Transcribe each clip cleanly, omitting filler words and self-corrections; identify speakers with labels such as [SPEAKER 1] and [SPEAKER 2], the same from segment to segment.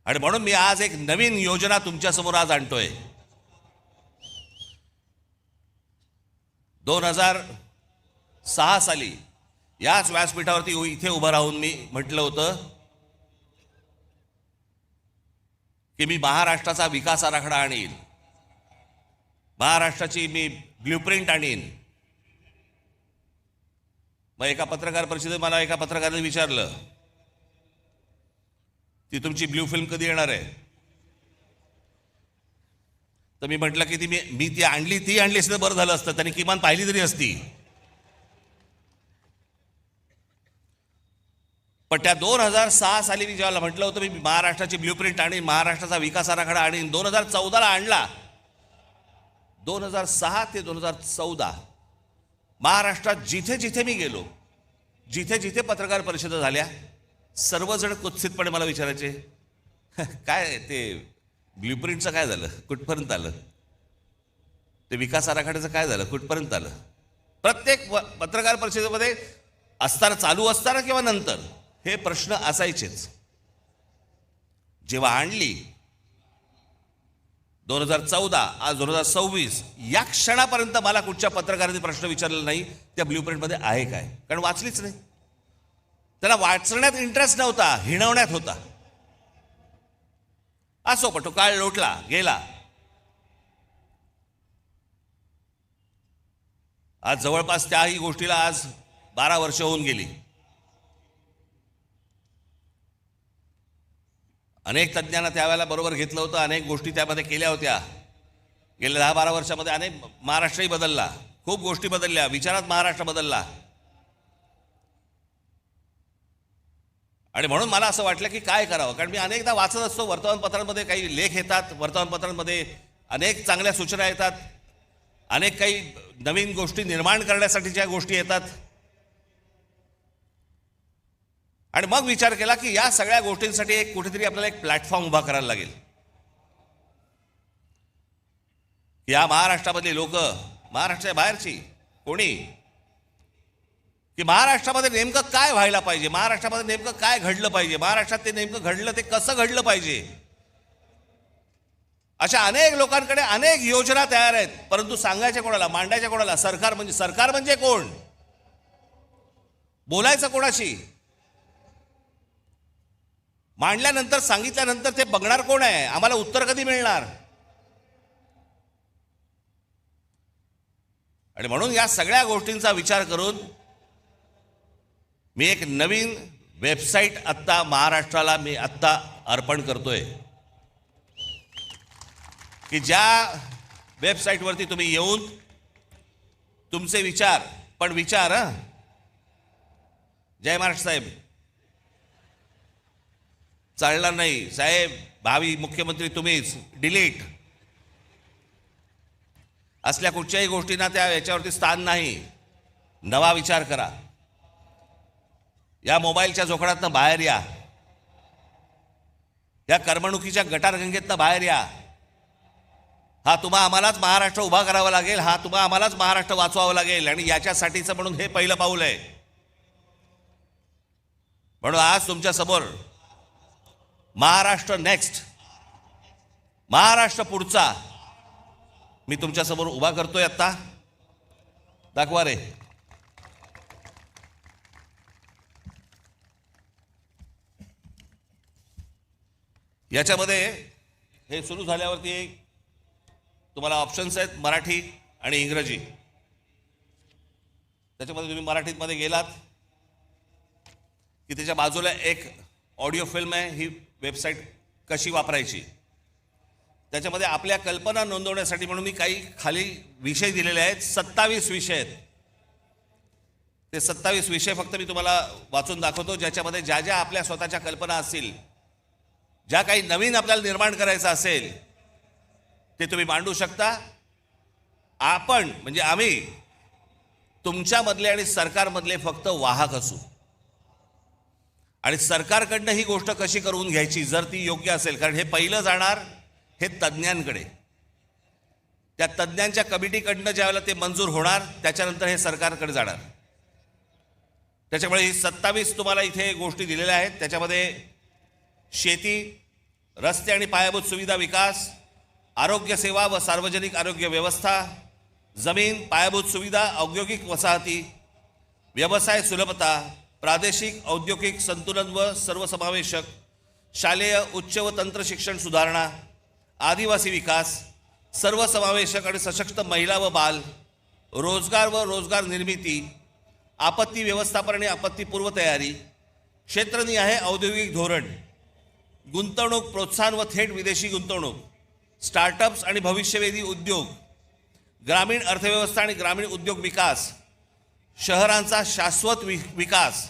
[SPEAKER 1] आणि म्हणून मी आज एक नवीन योजना तुमच्यासमोर आज आणतोय. 2006 साली याच व्यासपीठावरती इथे उभं राहून मी म्हटलं होतं की मी महाराष्ट्राचा विकास आराखडा आणीन, महाराष्ट्राची मी ब्ल्यूप्रिंट आणीन. मग एका पत्रकार परिषदेत मला एका पत्रकाराने विचारलं, ती तुमची ब्ल्यू फिल्म कधी येणार आहे? तर मी म्हटलं की मी ती आणली असतं बरं झालं असतं, त्यांनी किमान पाहिली तरी असती. पण त्या 2006 साली मी जेव्हा म्हटलं होतं मी महाराष्ट्राची ब्ल्यूप्रिंट आणीन, महाराष्ट्राचा विकास आराखडा आणीन, 2014ला आणला. 2006 ते 2014 महाराष्ट्रात जिथे जिथे मी गेलो, जिथे जिथे पत्रकार परिषदा झाल्या, सर्वजण कुत्सितपणे मला विचारायचे, काय ते ब्ल्यूप्रिंटचं काय झालं, कुठपर्यंत आलं, ते विकास आराखड्याचं काय झालं, कुठपर्यंत आलं. प्रत्येक पत्रकार परिषदेमध्ये असताना, चालू असताना किंवा नंतर हे प्रश्न असायचेच. जेव्हा आणली 2014, आज 2026, या क्षणापर्यंत मला कुठच्या पत्रकाराने प्रश्न विचारलेला नाही त्या ब्ल्यूप्रिंटमध्ये आहे काय, कारण वाचलीच नाही. त्याला वाचण्यात इंटरेस्ट नव्हता, हिणवण्यात होता. असो, पण तो काळ लोटला गेला. आज जवळपास त्याही गोष्टीला आज 12 वर्ष होऊन गेली. अनेक तज्ज्ञांना त्यावेळेला बरोबर घेतलं होतं, अनेक गोष्टी त्यामध्ये केल्या होत्या. गेल्या 10-12 वर्षामध्ये अनेक महाराष्ट्रही बदलला, खूप गोष्टी बदलल्या, विचारात महाराष्ट्र बदलला. आणि म्हणून मला असं वाटलं की काय करावं, कारण मी अनेकदा वाचत असतो वर्तमानपत्रांमध्ये, काही लेख येतात वर्तमानपत्रांमध्ये, अनेक चांगल्या सूचना येतात, अनेक काही नवीन गोष्टी निर्माण करण्यासाठीच्या गोष्टी येतात. आणि मग विचार केला की या सगळ्या गोष्टींसाठी एक कुठेतरी आपल्याला एक प्लॅटफॉर्म उभा करायला लागेल. या महाराष्ट्रामधली लोक, महाराष्ट्राच्या बाहेरची कोणी, की महाराष्ट्रामध्ये नेमकं काय व्हायला पाहिजे, महाराष्ट्रामध्ये नेमकं काय घडलं पाहिजे, महाराष्ट्रात ते नेमकं घडलं ते कसं घडलं पाहिजे, अशा अनेक लोकांकडे अनेक योजना तयार आहेत. परंतु सांगायच्या कोणाला, मांडायच्या कोणाला? सरकार म्हणजे कोण, बोलायचं कोणाशी, मांडल्यानंतर सांगितल्यानंतर ते बघणार कोण आहे, आम्हाला उत्तर कधी मिळणार. आणि म्हणून या सगळ्या गोष्टींचा विचार करून मी एक नवीन वेबसाईट आत्ता महाराष्ट्राला मी आत्ता अर्पण करतोय, की ज्या वेबसाईटवरती तुम्ही येऊन तुमचे विचार, पण विचार जय महाराष्ट्र साहेब, चालणार नाही साहेब, भावी मुख्यमंत्री तुम्हीच, डिलीट, असल्या कुठच्याही गोष्टींना त्या याच्यावरती स्थान नाही. नवा विचार करा, या मोबाईलच्या जोखडातनं बाहेर या, या करमणुकीच्या गटारगंगेतनं बाहेर या. हा तुम्हा आम्हालाच महाराष्ट्र उभा करावा लागेल, हा तुम्हा आम्हालाच महाराष्ट्र वाचवावा लागेल. आणि याच्यासाठीचं म्हणून हे पहिलं पाऊल आहे. म्हणून आज तुमच्या समोर महाराष्ट्र नेक्स्ट, महाराष्ट्र पुढचा मी तुमच्या समोर उभा करतोय. आता दाखवा रे, याच्यामध्ये हे सुरू झाल्यावरती तुम्हाला ऑप्शन्स आहेत, मराठी आणि इंग्रजी. त्याच्यामध्ये तुम्ही मराठीमध्ये गेलात की त्याच्या बाजूला एक ऑडिओ फिल्म आहे, ही वेबसाईट कशी वापरायची. त्याच्यामध्ये आपल्या कल्पना नोंदवण्यासाठी म्हणून मी काही खाली विषय दिलेले आहेत, 27 विषय आहेत. ते 27 विषय फक्त मी तुम्हाला वाचून दाखवतो, ज्याच्यामध्ये ज्या ज्या आपल्या स्वतःच्या कल्पना असतील, ज्या काही नवीन आपल्याला निर्माण करायचं असेल ते तुम्ही मांडू शकता. आपण म्हणजे आम्ही तुमच्यामधले आणि सरकारमधले फक्त वाहक असू, आणि सरकारकडनं ही गोष्ट कशी करून घ्यायची जर ती योग्य असेल, कारण हे पहिलं जाणार हे तज्ज्ञांकडे, त्या तज्ज्ञांच्या कमिटीकडनं ज्यावेळेला ते मंजूर होणार त्याच्यानंतर हे सरकारकडे जाणार. त्याच्यामुळे ही 27 तुम्हाला इथे गोष्टी दिलेल्या आहेत. त्याच्यामध्ये शेती, रस्ते आणि पायाभूत सुविधा विकास, आरोग्य सेवा व सार्वजनिक आरोग्य व्यवस्था, जमीन, पायाभूत सुविधा, औद्योगिक वसाहती, व्यवसाय सुलभता, प्रादेशिक औद्योगिक संतुलन व सर्वसमावेशक, शालेय उच्च व तंत्र शिक्षण सुधारणा, आदिवासी विकास, सर्वसमावेशक आणि सशक्त महिला व बाल, रोजगार व रोजगार निर्मिती, आपत्ती व्यवस्थापन आणि आपत्तीपूर्व तयारी, क्षेत्रनिहाय औद्योगिक धोरण, गुंतवणूक प्रोत्साहन व थेट विदेशी गुंतवणूक, स्टार्टअप्स आणि भविष्यवेधी उद्योग, ग्रामीण अर्थव्यवस्था आणि ग्रामीण उद्योग विकास, शहरांचा शाश्वत विकास,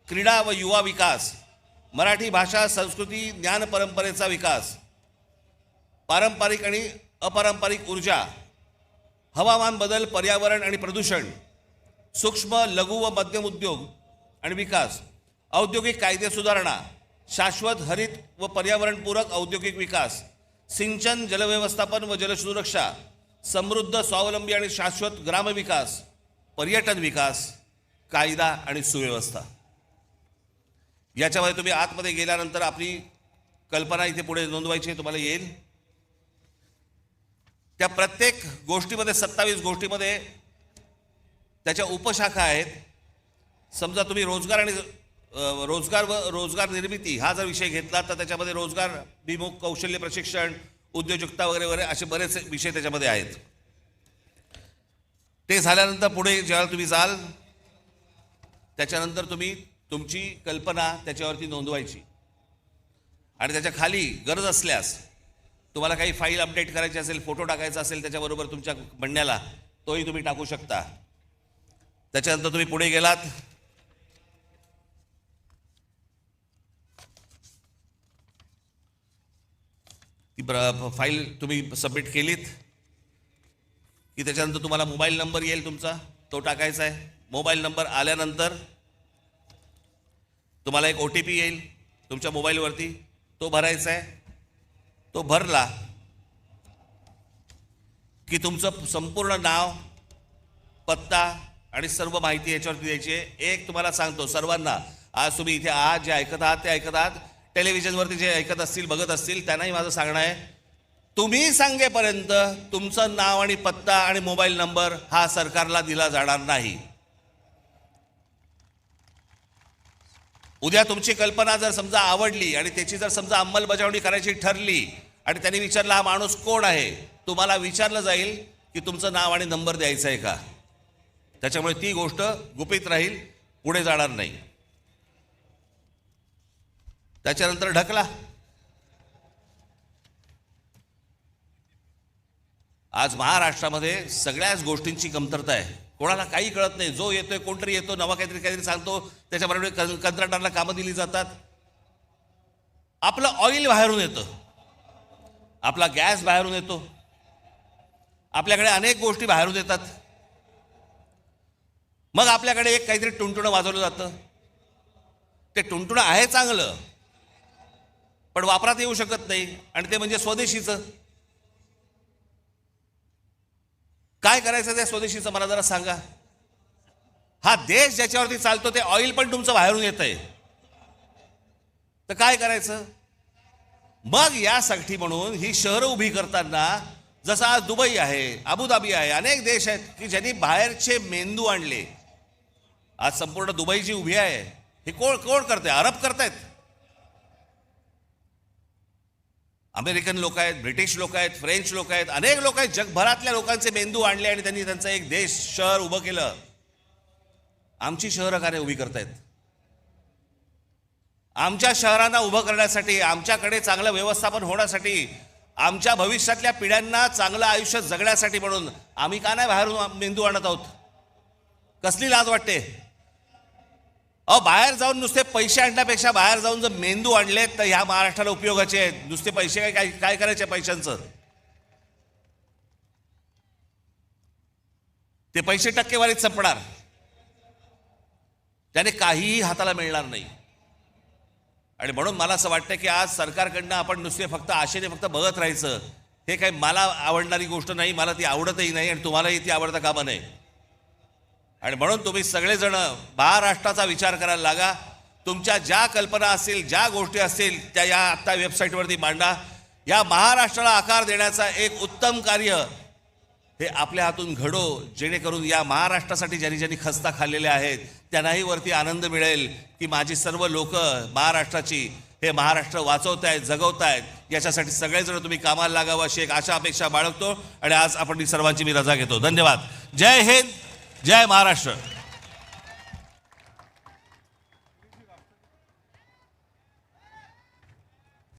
[SPEAKER 1] क्रीडा व युवा विकास, मराठी भाषा संस्कृती ज्ञान परंपरेचा विकास, पारंपरिक आणि अपारंपरिक ऊर्जा, हवामान बदल, पर्यावरण आणि प्रदूषण, सूक्ष्म लघु व मध्यम उद्योग आणि विकास, औद्योगिक कायदे सुधारणा, शाश्वत हरित व पर्यावरणपूरक औद्योगिक विकास, सिंचन, जलव्यवस्थापन व जलसुरक्षा, समृद्ध, स्वावलंबी आणि शाश्वत ग्रामविकास, पर्यटन विकास, कायदा आणि सुव्यवस्था. याच्यामध्ये तुम्ही आतमध्ये गेल्यानंतर आपली कल्पना इथे पुढे नोंदवायची तुम्हाला येईल. त्या प्रत्येक गोष्टीमध्ये 27 गोष्टीमध्ये त्याच्या उपशाखा आहेत. समजा तुम्ही रोजगार व रोजगार निर्मिती हा जर विषय घेतला तर त्याच्यामध्ये रोजगार विमुख कौशल्य प्रशिक्षण, उद्योजकता वगैरे वगैरे असे बरेच विषय त्याच्यामध्ये आहेत. ते झाल्यानंतर पुढे जेव्हा तुम्ही जाल त्याच्यानंतर तुम्ही तुमची कल्पना त्याच्यावरती नोंदवायची आणि त्याच्या खाली गरज असल्यास तुम्हाला काही फाईल अपडेट करायची असेल, फोटो टाकायचा असेल त्याच्याबरोबर तुमच्या म्हणण्याला, तोही तुम्ही टाकू शकता. त्याच्यानंतर तुम्ही पुढे गेलात ती फाईल तुम्ही सबमिट केलीत की त्याच्यानंतर तुम्हाला मोबाईल नंबर येईल तुमचा, तो टाकायचा आहे. मोबाईल नंबर आल्यानंतर तुम्हाला एक OTP येईल तुमच्या मोबाईलवरती, तो भरायचा आहे. तो भरला की तुमचं संपूर्ण नाव, पत्ता आणि सर्व माहिती याच्यावरती द्यायची आहे. एक तुम्हाला सांगतो सर्वांना, आज तुम्ही इथे आहात, जे ऐकत आहात ते ऐकत आहात, टेलिव्हिजनवरती जे ऐकत असतील, बघत असतील, त्यांनाही माझं सांगणं आहे, तुम्ही सांगेपर्यंत तुमचं नाव आणि पत्ता आणि मोबाईल नंबर हा सरकारला दिला जाणार नाही. उद्या तुमची कल्पना जर समजा आवडली आणि त्याची जर समजा अंमलबजावणी करायची ठरली आणि त्यांनी विचारलं हा माणूस कोण आहे, तुम्हाला विचारलं जाईल की तुमचं नाव आणि नंबर द्यायचं आहे का. त्याच्यामुळे ती गोष्ट गुपित राहील, पुढे जाणार नाही. त्याच्यानंतर ढकला. आज महाराष्ट्रामध्ये सगळ्याच गोष्टींची कमतरता आहे. कोणाला काही कळत नाही. जो येतोय, कोणतरी येतो, नवा काहीतरी सांगतो, त्याच्याबरोबर कंत्राटदाराला कामं दिली जातात. आपलं ऑइल बाहेरून येतं, आपला गॅस बाहेरून येतो, आपल्याकडे अनेक गोष्टी बाहेरून येतात. मग आपल्याकडे एक काहीतरी टुणटुणं वाजवलं जातं. ते टुणटुणं आहे चांगलं, पण वापरात येऊ शकत नाही, आणि ते म्हणजे स्वदेशीचं. काय करायचं त्या स्वदेशीचं मला जरा सांगा. हा देश ज्याच्यावरती चालतो ते ऑइल पण तुमचं बाहेरून येत आहे, तर काय करायचं. मग यासाठी म्हणून ही शहरं उभी करताना, जसं आज दुबई आहे, अबुधाबी आहे, अनेक देश आहेत की ज्यांनी बाहेरचे मेंदू आणले. आज संपूर्ण दुबई जी उभी आहे हे कोण करते? अरब करतायत, अमेरिकन लोक आहेत, ब्रिटिश लोक आहेत, फ्रेंच लोक आहेत, अनेक लोक आहेत. जगभरातल्या लोकांचे मेंदू आणले आणि त्यांनी त्यांचं एक देश, शहर उभं केलं. आमची शहरं कार्य उभी करतायत. आमच्या शहरांना उभं करण्यासाठी, आमच्याकडे चांगलं व्यवस्थापन होण्यासाठी, आमच्या भविष्यातल्या पिढ्यांना चांगलं आयुष्य जगण्यासाठी म्हणून आम्ही का नाही बाहेरून मेंदू आणत आहोत? कसली लाज वाटते. बाहेर जाऊन नुसते पैसे आणण्यापेक्षा बाहेर जाऊन जर मेंदू आणले तर ह्या महाराष्ट्राला उपयोगाचे आहेत. नुसते पैसे काय करायचे पैशांचं? ते पैसे टक्केवारीत संपणार, त्याने काहीही हाताला मिळणार नाही. आणि म्हणून मला असं वाटतं की आज सरकारकडनं आपण नुसते फक्त आशेने फक्त बघत राहायचं, हे काही मला आवडणारी गोष्ट नाही, मला ती आवडतही नाही आणि तुम्हालाही ती आवडता कामा नये. आणि म्हणून तुम्ही सगळेजण महाराष्ट्राचा विचार करायला लागा. तुमच्या ज्या कल्पना असतील, ज्या गोष्टी असतील त्या या आत्ता वेबसाईटवरती मांडा. या महाराष्ट्राला आकार देण्याचा एक उत्तम कार्य हे आपल्या हातून घडो, जेणेकरून या महाराष्ट्रासाठी ज्यांनी खस्ता खाल्लेल्या आहेत त्यांनाही वरती आनंद मिळेल की माझी सर्व लोक महाराष्ट्राची हे महाराष्ट्र वाचवतायत, जगवतायत. याच्यासाठी सगळेजण तुम्ही कामाला लागावं अशी एक आशा अपेक्षा बाळगतो आणि आज आपण सर्वांची मी रजा घेतो. धन्यवाद. जय हिंद, जय महाराष्ट्र.